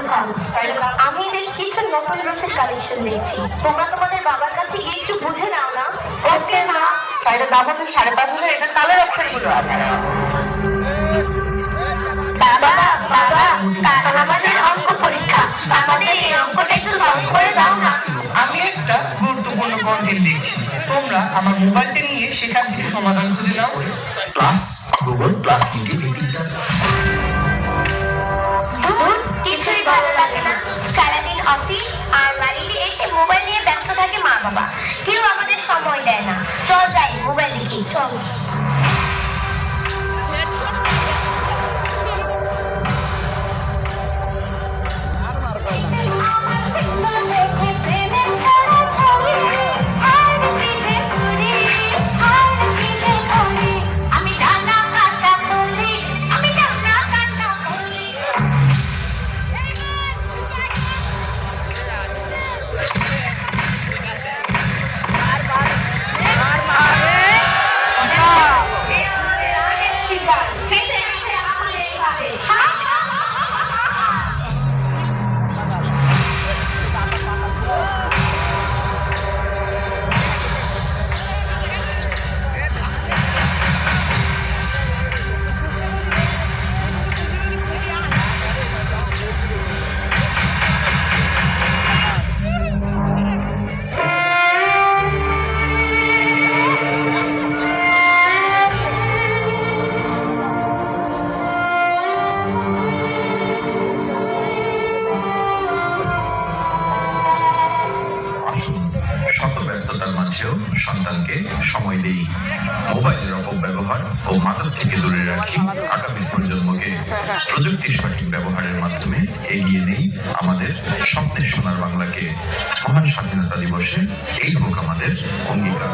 কোথাও। আমি বেশ কিছু নতুন ড্রেসের কালেকশন দেখছি, তোমরা তোমাদের বাবার কাছে গিয়ে একটু বুঝে নাও না। ওকে মা, তাইলে দাম হচ্ছে 5,500। এটা কালার অপশন গুলো আছে। বাবা বাবা, কাল আমাদের অঙ্ক পরীক্ষা, আমাদের এই অঙ্কটা একটু সলভ করে দাও না। আমি একটা গুরুত্বপূর্ণ কন্টেন্ট দেখছি, তোমরা আমার মোবাইলটা নিয়ে সেখান থেকে সমাধান খুঁজে নাও। প্লাস গুগল প্লাস কিছুই ভালো লাগে না, সারাদিন অফিস আর বাড়িতে এসে মোবাইল নিয়ে ব্যস্ত থাকে মা বাবা, কেউ আমাদের সময় দেয় না। চল যাই মোবাইল দেখি, চল। শত ব্যস্ততার মাঝেও সন্তানকে সময় দেই। মোবাইলের অপব্যবহার ও মাদক থেকে দূরে রাখি আগামী প্রজন্মকে। প্রযুক্তির সঠিক ব্যবহারের মাধ্যমে এগিয়ে নেই আমাদের স্বপ্নের সোনার বাংলাকে। মহান স্বাধীনতা দিবসে এই হোক আমাদের অঙ্গীকার।